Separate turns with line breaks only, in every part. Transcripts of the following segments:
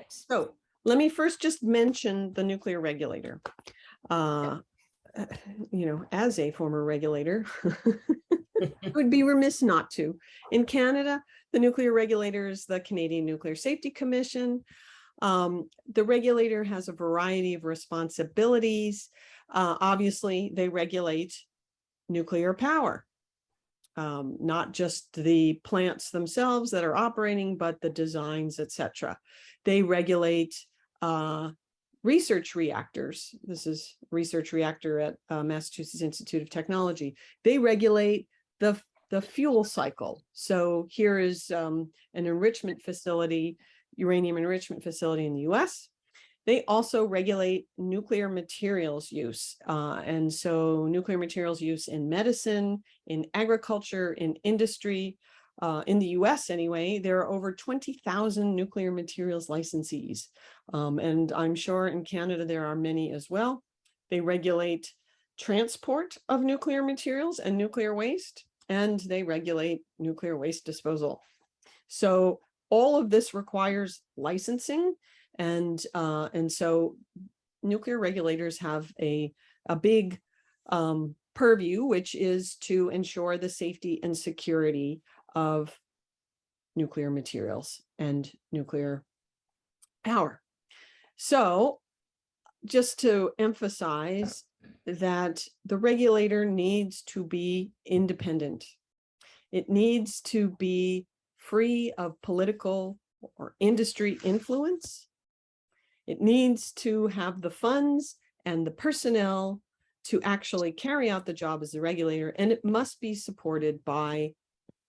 So let me first just mention the nuclear regulator. As a former regulator, it would be remiss not to. In Canada, the nuclear regulator is the Canadian Nuclear Safety Commission. The regulator has a variety of responsibilities. Obviously, they regulate nuclear power, not just the plants themselves that are operating, but the designs, etc. They regulate research reactors. This is research reactor at Massachusetts Institute of Technology. They regulate the fuel cycle. So here is an enrichment facility, uranium enrichment facility in the US. They also regulate nuclear materials use. And so nuclear materials use in medicine, in agriculture, in industry. In the US anyway, there are over 20,000 nuclear materials licensees. And I'm sure in Canada there are many as well. They regulate transport of nuclear materials and nuclear waste, and they regulate nuclear waste disposal. So all of this requires licensing. And so nuclear regulators have a big purview, which is to ensure the safety and security of nuclear materials and nuclear power. So just to emphasize that the regulator needs to be independent. It needs to be free of political or industry influence. It needs to have the funds and the personnel to actually carry out the job as the regulator, and it must be supported by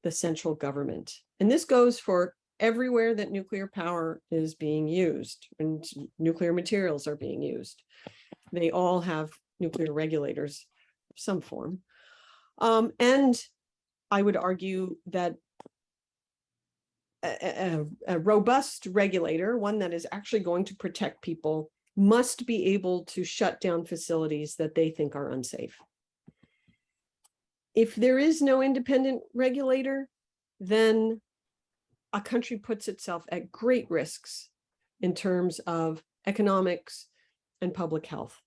the central government. And this goes for everywhere that nuclear power is being used and nuclear materials are being used. They all have nuclear regulators of some form. And I would argue that a robust regulator, one that is actually going to protect people, must be able to shut down facilities that they think are unsafe. If there is no independent regulator, then a country puts itself at great risks in terms of economics and public health.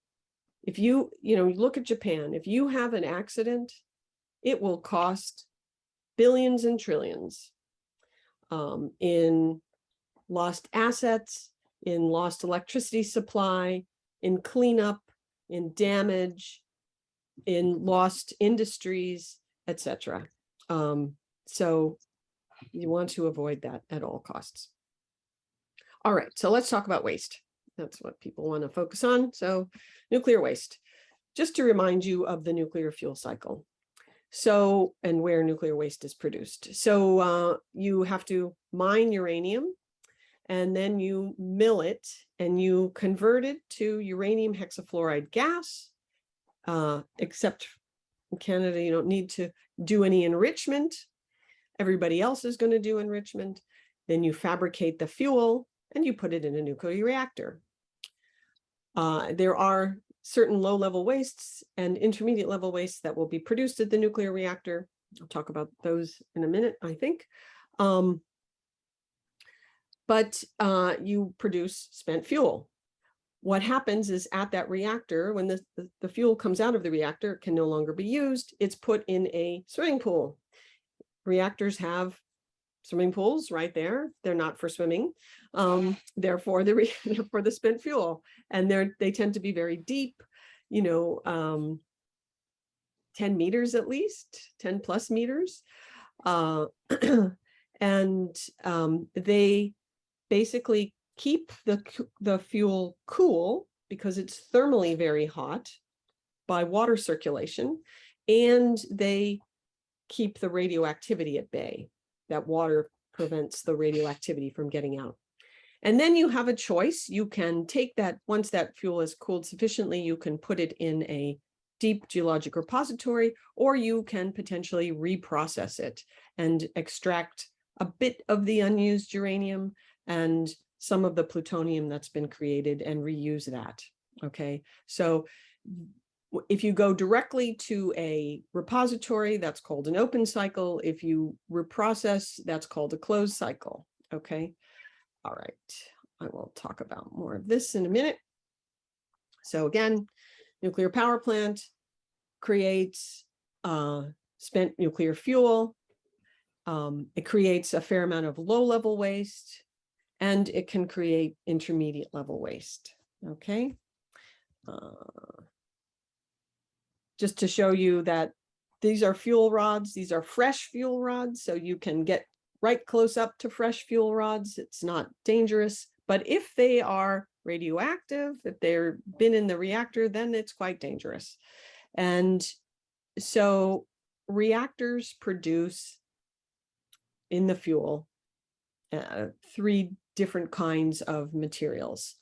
If you look at Japan, if you have an accident, it will cost billions and trillions in lost assets, in lost electricity supply, in cleanup, in damage, in lost industries, etc. So you want to avoid that at all costs. All right, so let's talk about waste. That's what people want to focus on. So nuclear waste, just to remind you of the nuclear fuel cycle. So, and where nuclear waste is produced. So you have to mine uranium, and then you mill it and you convert it to uranium hexafluoride gas. Except in Canada, you don't need to do any enrichment. Everybody else is going to do enrichment. Then you fabricate the fuel and you put it in a nuclear reactor. There are certain low-level wastes and intermediate level wastes that will be produced at the nuclear reactor. I'll talk about those in a minute, I think. But you produce spent fuel. What happens is at that reactor, when the fuel comes out of the reactor, it can no longer be used. It's put in a swimming pool. Reactors have swimming pools right there. They're not for swimming. Therefore, they're for the spent fuel. And they tend to be very deep, 10 meters at least, 10 plus meters. And they basically keep the fuel cool because it's thermally very hot by water circulation, and they keep the radioactivity at bay. That water prevents the radioactivity from getting out. And then you have a choice. You can take that, once that fuel is cooled sufficiently, you can put it in a deep geologic repository, or you can potentially reprocess it and extract a bit of the unused uranium and some of the plutonium that's been created and reuse that. Okay, so if you go directly to a repository, that's called an open cycle. If you reprocess, that's called a closed cycle. Okay, all right. I will talk about more of this in a minute. So again, nuclear power plant creates spent nuclear fuel. It creates a fair amount of low-level waste, and it can create intermediate level waste. Okay. Just to show you that these are fuel rods. These are fresh fuel rods, so you can get right close up to fresh fuel rods. It's not dangerous, but if they are radioactive, if they're been in the reactor, then it's quite dangerous. And so reactors produce in the fuel 3 different kinds of materials.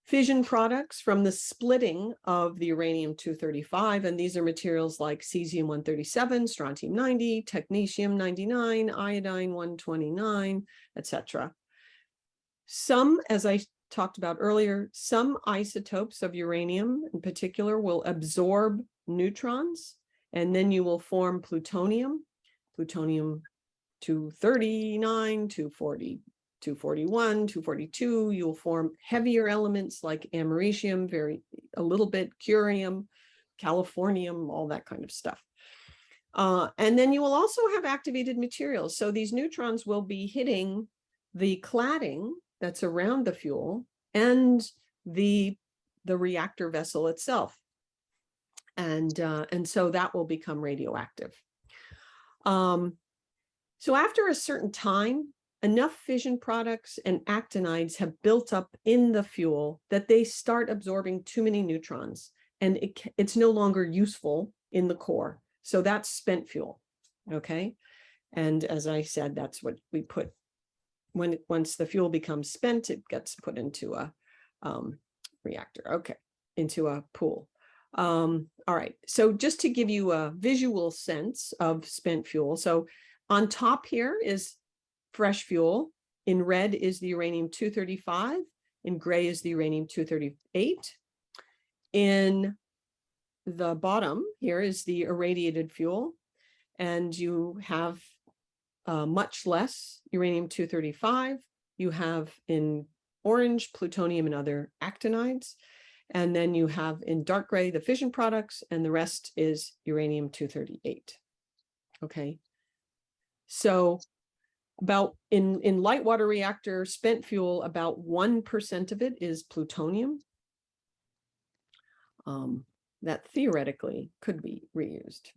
Fission products from the splitting of the uranium-235, and these are materials like cesium-137, strontium-90, technetium-99, iodine-129, etc. Some, as I talked about earlier, some isotopes of uranium in particular will absorb neutrons, and then you will form plutonium, plutonium-239, 240, 241, 242. You'll form heavier elements like americium, a little bit curium, californium, all that kind of stuff. And then you will also have activated materials. So these neutrons will be hitting the cladding that's around the fuel and the reactor vessel itself. And so that will become radioactive. So after a certain time, enough fission products and actinides have built up in the fuel that they start absorbing too many neutrons, and it's no longer useful in the core. So that's spent fuel, okay? And as I said, that's what we put, once the fuel becomes spent, it gets put into a reactor, okay, into a pool. All right, so just to give you a visual sense of spent fuel, so on top here is fresh fuel. In red is the uranium-235. In gray is the uranium-238. In the bottom here is the irradiated fuel. And you have much less uranium-235. You have in orange plutonium and other actinides. And then you have in dark gray the fission products, and the rest is uranium-238. Okay. So about in light water reactor spent fuel, about 1% of it is plutonium. That theoretically could be reused.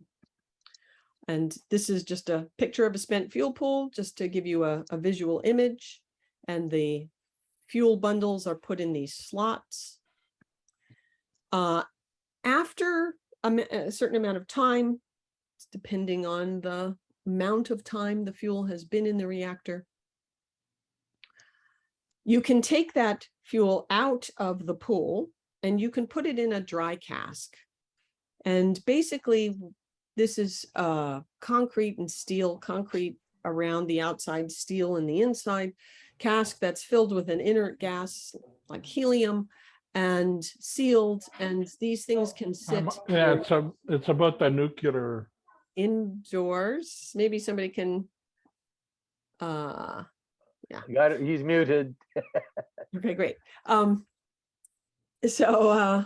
And this is just a picture of a spent fuel pool, just to give you a visual image. And the fuel bundles are put in these slots. After a certain amount of time, depending on the amount of time the fuel has been in the reactor, you can take that fuel out of the pool and you can put it in a dry cask. And basically, this is concrete and steel, concrete around the outside, steel in the inside, cask that's filled with an inert gas like helium and sealed. And these things can sit.
Yeah, it's about the nuclear.
Indoors. Maybe somebody can yeah.
You got it. He's muted.
Okay, great. So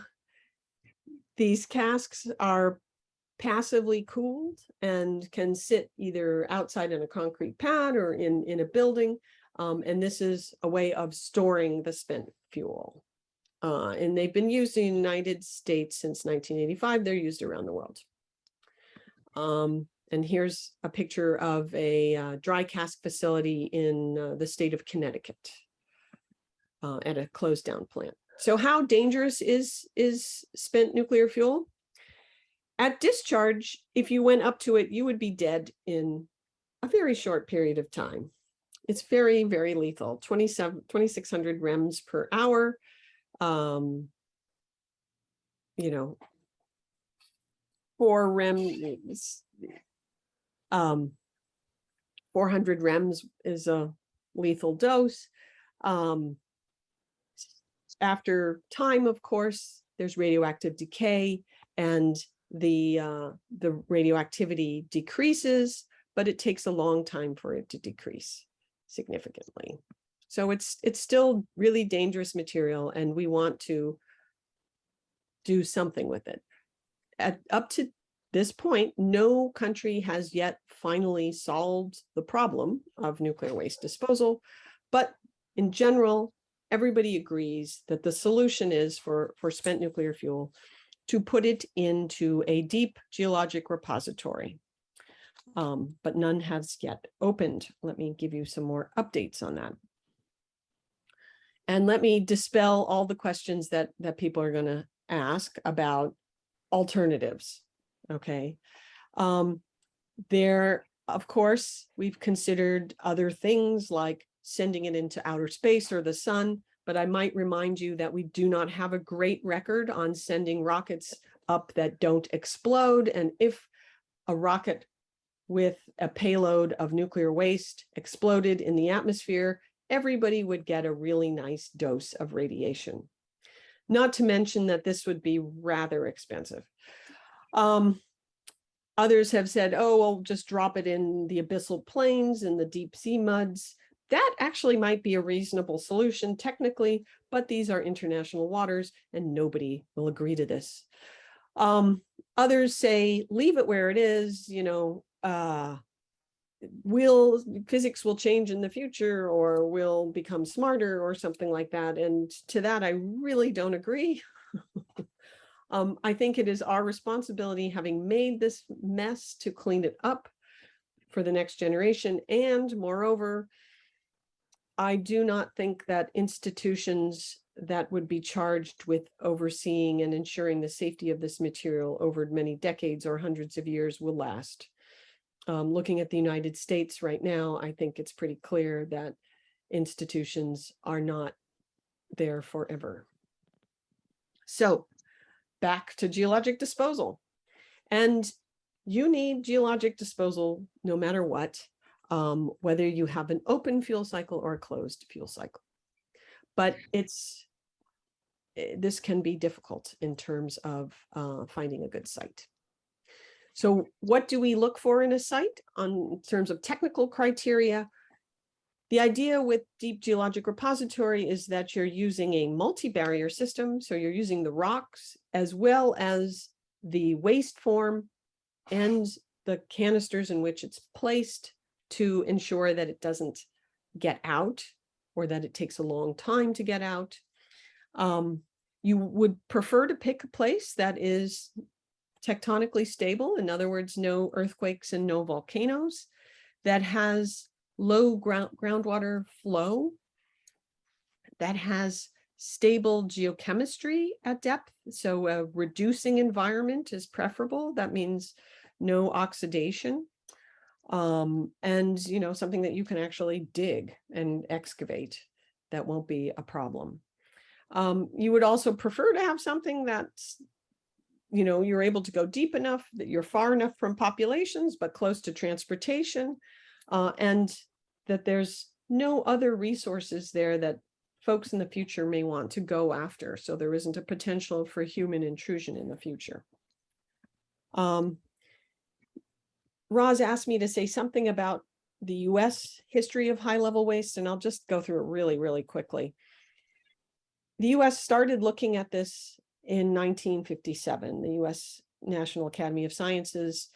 these casks are passively cooled and can sit either outside in a concrete pad or in a building. And this is a way of storing the spent fuel. And they've been used in the United States since 1985. They're used around the world. And here's a picture of a dry cask facility in the state of Connecticut at a closed down plant. So how dangerous is spent nuclear fuel? At discharge, if you went up to it, you would be dead in a very short period of time. It's very, very lethal, 2,600 rems per hour. You know, 4 rems, 400 rems is a lethal dose. After time, of course, there's radioactive decay, and the radioactivity decreases, but it takes a long time for it to decrease significantly. So it's still really dangerous material, and we want to do something with it. Up to this point, no country has yet finally solved the problem of nuclear waste disposal, but in general, everybody agrees that the solution is for spent nuclear fuel to put it into a deep geologic repository. But none has yet opened. Let me give you some more updates on that. And let me dispel all the questions that people are going to ask about alternatives. Okay. There, of course, we've considered other things like sending it into outer space or the sun, but I might remind you that we do not have a great record on sending rockets up that don't explode. And if a rocket with a payload of nuclear waste exploded in the atmosphere, everybody would get a really nice dose of radiation. Not to mention that this would be rather expensive. Others have said, oh, well, just drop it in the abyssal plains and the deep sea muds. That actually might be a reasonable solution technically, but these are international waters and nobody will agree to this. Others say, leave it where it is, physics will change in the future, or we'll become smarter or something like that. And to that, I really don't agree. I think it is our responsibility, having made this mess, to clean it up for the next generation. And moreover, I do not think that institutions that would be charged with overseeing and ensuring the safety of this material over many decades or hundreds of years will last. Looking at the United States right now, I think it's pretty clear that institutions are not there forever. So back to geologic disposal. And you need geologic disposal no matter what, whether you have an open fuel cycle or a closed fuel cycle. But this can be difficult in terms of finding a good site. So what do we look for in a site in terms of technical criteria? The idea with deep geologic repository is that you're using a multi-barrier system. So you're using the rocks as well as the waste form and the canisters in which it's placed to ensure that it doesn't get out or that it takes a long time to get out. You would prefer to pick a place that is tectonically stable, in other words, no earthquakes and no volcanoes, that has low groundwater flow, that has stable geochemistry at depth. So a reducing environment is preferable. That means no oxidation. And something that you can actually dig and excavate. That won't be a problem. You would also prefer to have something that's you're able to go deep enough, that you're far enough from populations, but close to transportation, and that there's no other resources there that folks in the future may want to go after. So there isn't a potential for human intrusion in the future. Roz asked me to say something about the US history of high-level waste, and I'll just go through it really, really quickly. The US started looking at this in 1957. The US National Academy of Sciences,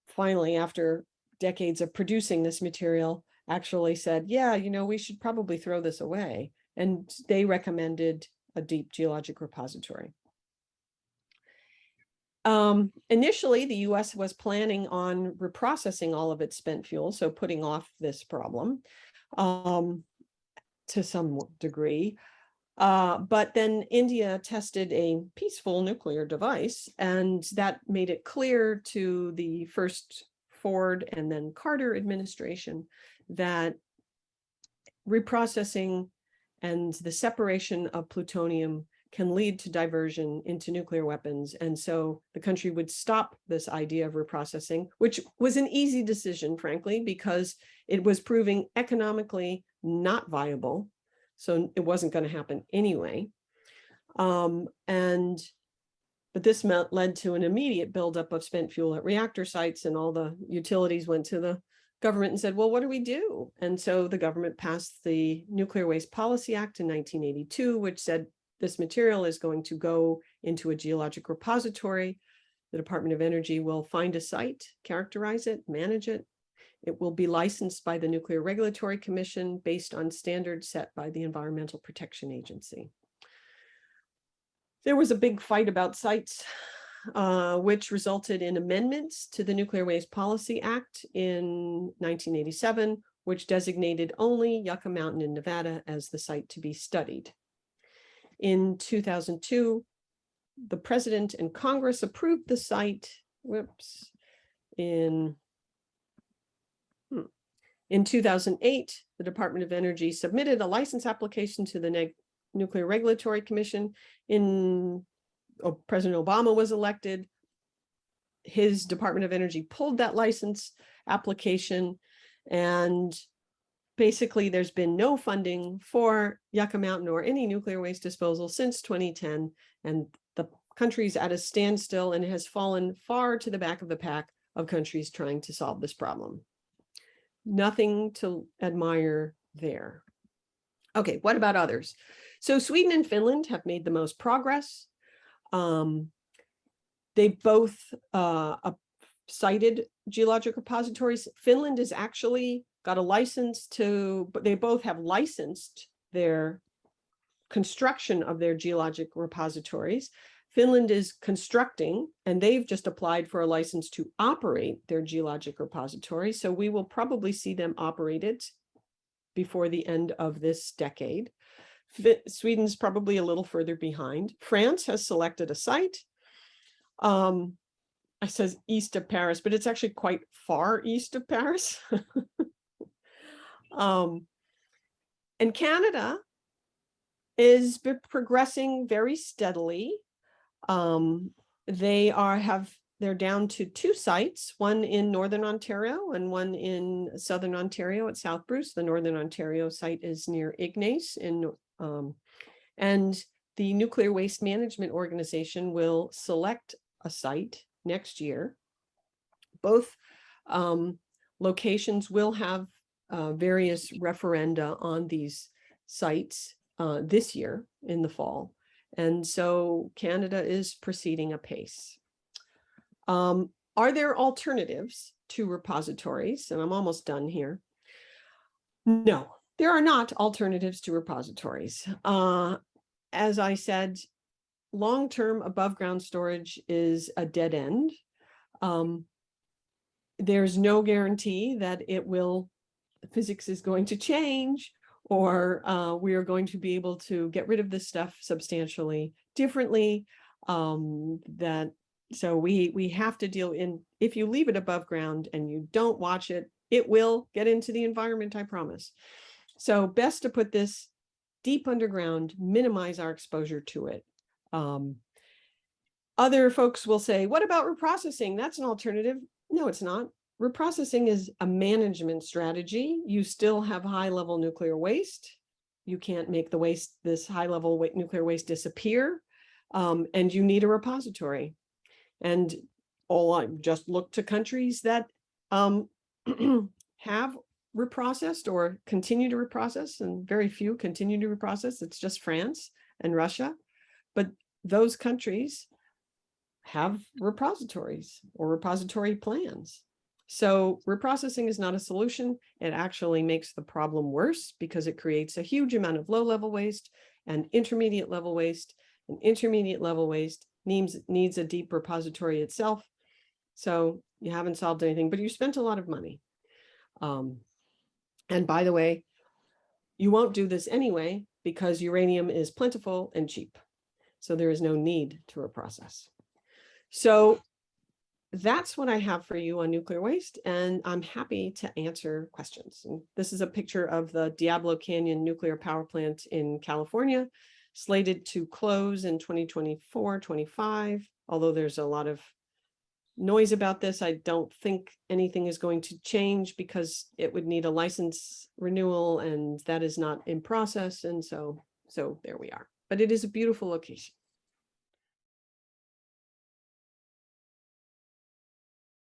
finally, after decades of producing this material, actually said, yeah, we should probably throw this away. And they recommended a deep geologic repository. Initially, the US was planning on reprocessing all of its spent fuel, so putting off this problem to some degree. But then India tested a peaceful nuclear device, and that made it clear to the first Ford and then Carter administration that reprocessing and the separation of plutonium can lead to diversion into nuclear weapons. And so the country would stop this idea of reprocessing, which was an easy decision, frankly, because it was proving economically not viable. So it wasn't going to happen anyway. But this led to an immediate buildup of spent fuel at reactor sites, and all the utilities went to the government and said, well, what do we do? And so the government passed the Nuclear Waste Policy Act in 1982, which said this material is going to go into a geologic repository. The Department of Energy will find a site, characterize it, manage it. It will be licensed by the Nuclear Regulatory Commission based on standards set by the Environmental Protection Agency. There was a big fight about sites, which resulted in amendments to the Nuclear Waste Policy Act in 1987, which designated only Yucca Mountain in Nevada as the site to be studied. In 2002, the President and Congress approved the site, in 2008, the Department of Energy submitted a license application to the Nuclear Regulatory Commission. President Obama was elected. His Department of Energy pulled that license application, and basically there's been no funding for Yucca Mountain or any nuclear waste disposal since 2010, and the country's at a standstill and has fallen far to the back of the pack of countries trying to solve this problem. Nothing to admire there. Okay, what about others? So Sweden and Finland have made the most progress. They both cited geologic repositories. Finland has actually got a license but they both have licensed their construction of their geologic repositories. Finland is constructing, and they've just applied for a license to operate their geologic repository. So we will probably see them operate it before the end of this decade. Sweden's probably a little further behind. France has selected a site. I says east of Paris, but it's actually quite far east of Paris. And Canada is progressing very steadily. They're down to 2 sites, one in Northern Ontario and one in Southern Ontario at South Bruce. The Northern Ontario site is near Ignace, and the Nuclear Waste Management Organization will select a site next year. Both locations will have various referenda on these sites this year in the fall. And so Canada is proceeding apace. Are there alternatives to repositories? And I'm almost done here. No, there are not alternatives to repositories. As I said, long-term above-ground storage is a dead end. There's no guarantee that physics is going to change, or we are going to be able to get rid of this stuff substantially differently. So we have to deal in, if you leave it above ground and you don't watch it, it will get into the environment, I promise. So best to put this deep underground, minimize our exposure to it. Other folks will say, what about reprocessing? That's an alternative. No, it's not. Reprocessing is a management strategy. You still have high-level nuclear waste. You can't make this high-level nuclear waste disappear, and you need a repository. And I just look to countries that have reprocessed or continue to reprocess, and very few continue to reprocess. It's just France and Russia, but those countries have repositories or repository plans. So reprocessing is not a solution. It actually makes the problem worse because it creates a huge amount of low-level waste and intermediate level waste, and intermediate level waste needs a deep repository itself. So you haven't solved anything, but you spent a lot of money. And by the way, you won't do this anyway because uranium is plentiful and cheap. So there is no need to reprocess. So that's what I have for you on nuclear waste, and I'm happy to answer questions. And this is a picture of the Diablo Canyon nuclear power plant in California, slated to close in 2024-25. Although there's a lot of noise about this, I don't think anything is going to change because it would need a license renewal, and that is not in process. And so there we are. But it is a beautiful location.